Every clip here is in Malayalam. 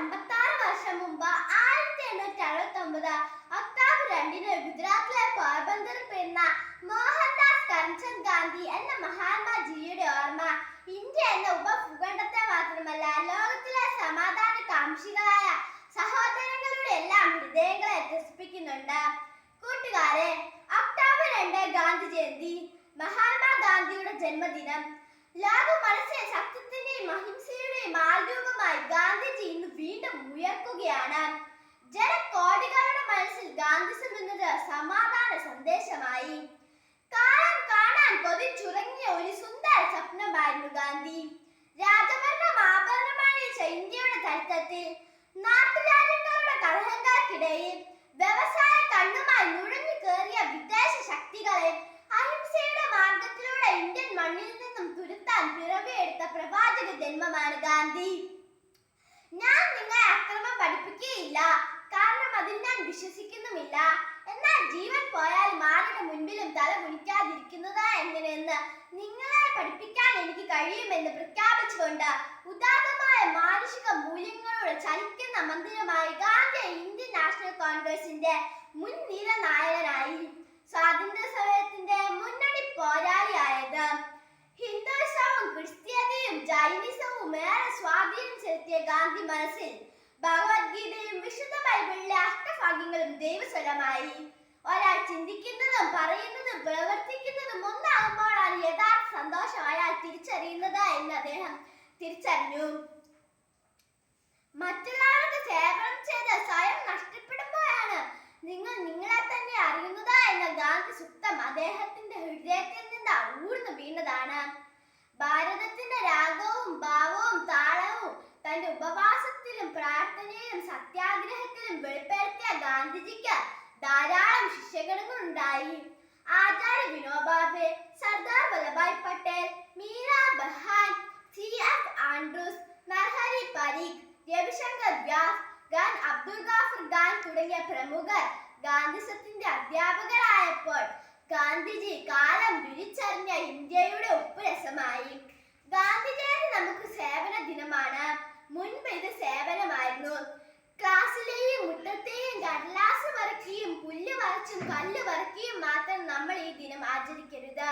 156 വർഷം മുമ്പ് 1869 ഒക്ടോബർ 2 ഗുജറാത്തിലെ പോർബന്ദറിൽ പിറന്ന മോഹൻദാസ് കരംചന്ദ് ഗാന്ധി എന്ന മഹാത്മാജിയുടെ ഓർമ്മ ഇന്ത്യ എന്ന ഉപഭൂഖണ്ഡത്തെ മാത്രമല്ല ലോകത്തിലെ സമാധാന കാംക്ഷികളായ സഹോദരങ്ങളുടെ എല്ലാം ഹൃദയങ്ങളെ ത്രസിപ്പിക്കുന്നുണ്ട്. കൂട്ടുകാരെ, ഒക്ടോബർ 2 ഗാന്ധി ജയന്തി, മഹാത്മാഗാന്ധിയുടെ ജന്മദിനം. ലോക മനസ്സിൽ സത്യത്തിന്റെയും അഹിംസയുടെയും ആൾരൂപമായി ഗാന്ധിജി ഇന്ന് വീണ്ടും ഉയർക്കുകയാണ്. ജനകോടികളുടെ മനസ്സിൽ ഗാന്ധിസം എന്നത് സമാധാന സന്ദേശമായി. കാലം കാണാൻ കൊതിച്ചുറങ്ങിയ ഒരു സുന്ദര സ്വപ്നമായിരുന്നു ഗാന്ധി. രാജഭരണം ആഭരണമണിയിച്ച ഇന്ത്യയുടെ ചരിത്രത്തിൽ നാട്ടുരാജ്യങ്ങളുടെ കലഹങ്ങൾക്കിടയിൽ വ്യവസായ കണ്ണുമായി നുഴഞ്ഞു കയറിയ വിദേശ ശക്തികളെ അഹിംസയുടെ മാർഗത്തിലൂടെ ഇന്ത്യൻ മണ്ണിൽ നിന്നും തുരത്താൻ പിറവിയെടുത്ത പ്രവാചക ജന്മമാണ് ഗാന്ധി. ഞാൻ നിങ്ങളെ അക്രമം പഠിപ്പിക്കുകയില്ല, കാരണം അതിൽ ഞാൻ വിശ്വസിക്കുന്നുമില്ല. എന്നാൽ ജീവൻ പോയാൽ ആരുടെ മുൻപിലും തല കുനിക്കാതിരിക്കുന്നത് എങ്ങനെയെന്ന് നിങ്ങളെ പഠിപ്പിക്കാൻ എനിക്ക് കഴിയുമെന്ന് പ്രഖ്യാപിച്ചുകൊണ്ട് ഉദാത്തമായ മാനുഷിക മൂല്യങ്ങളുടെ ചലിക്കുന്ന മന്ദിരമായി ഗാന്ധി ഇന്ത്യൻ നാഷണൽ കോൺഗ്രസിന്റെ മുൻനിര നായകനായി. സ്വാതന്ത്ര്യ സമരത്തിന്റെ മുന്നണി പോരാളിയായത്. ഹിന്ദുയിസവും ക്രിസ്ത്യതയും ജൈനിസവും ഏറെ സ്വാധീനം ചെലുത്തിയ ഗാന്ധി മനസ്സിൽ ഭഗവത്ഗീതയും വിശുദ്ധ ബൈബിളിലെ അഷ്ടഭാഗ്യങ്ങളും ദൈവസ്വരമായി. ഒരാൾ ചിന്തിക്കുന്നതും പറയുന്നതും പ്രവർത്തിക്കുന്നതും ഒന്നാകുമ്പോഴാണ് യഥാർത്ഥ സന്തോഷം അയാൾ തിരിച്ചറിയുന്നത് എന്ന് അദ്ദേഹം തിരിച്ചറിഞ്ഞു. മറ്റുള്ളവർക്ക് സേവനം ചെയ്ത് സ്വയം നഷ്ടപ്പെടുമ്പോഴാണ് നിങ്ങൾ നിങ്ങളെ തന്നെ അറിയുന്നത് എന്ന ഗാന്ധി സൂക്തം അദ്ദേഹത്തിന്റെ ഹൃദയത്തിൽ നിന്ന് ഊർന്നു വീണതാണ്. ഭാരതത്തിന്റെ രാഗവും ഭാവവും താളവും തന്റെ ഉപവാസത്തിലും പ്രാർത്ഥനയിലും സത്യാഗ്രഹത്തിലും വെളിപ്പെടുത്തിയ ഗാന്ധിജിക്ക് ധാരാളം ശിഷ്യഗണങ്ങളുണ്ടായി. ആചാര്യ വിനോബ ഭാവെ, സർദാർ വല്ലഭായ് പട്ടേൽ, മീരാ ബഹാൻ, C.F. ആൻഡ്രൂസ്, നർഹരി പരീഖ്, രവിശങ്കർ വ്യാസ്, ഖാൻ അബ്ദുൽ ഗാഫർ ഖാൻ തുടങ്ങിയ പ്രമുഖർ ഗാന്ധിസത്തിന്റെ അധ്യാപകരായപ്പോൾ ഗാന്ധിജി കാലം വിളിച്ചറിഞ്ഞ ഇന്ത്യയുടെ ഉപ്പുരസമായി. ഗാന്ധി ജയന്തി നമുക്ക് സേവന ദിനമാണ്. മുൻപ് ഇത് സേവനമായിരുന്നു. ക്ലാസ്സിലെയും മുറ്റത്തെയും കടലാസ് വറക്കിയും പുല്ല് വരച്ചും കല്ല് വറക്കിയും മാത്രം നമ്മൾ ഈ ദിനം ആചരിക്കരുത്.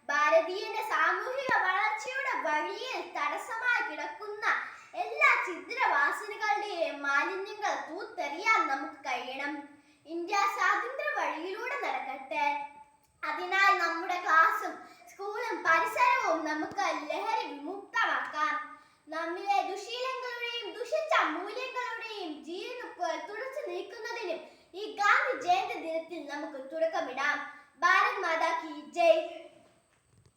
ഭാരതീയന്റെ സാമൂഹിക വളർച്ചയുടെ വഴിയിൽ തടസ്സമായി കിടക്കുന്ന എല്ലാ ഛിദ്രവാസനകളുടെയും മാലിന്യങ്ങൾ തൂത്തെറിയാൻ നമുക്ക് കഴിയണം. ഇന്ത്യ സ്വാതന്ത്ര്യ വഴിയിലൂടെ നടക്കട്ടെ. അതിനാൽ നമ്മുടെ ക്ലാസും സ്കൂളും പരിസരവും നമുക്ക് ലഹരി വിമുക്തമാക്കാം. നമ്മിലെ ദുശീലങ്ങളുടെയും ദുഷിച്ച മൂല്യങ്ങളുടെയും ജീവനുപ്പുകൾ തുടച്ചു നീക്കുന്നതിനും ഈ ഗാന്ധി ജയന്തി ദിനത്തിൽ നമുക്ക് തുടക്കമിടാം.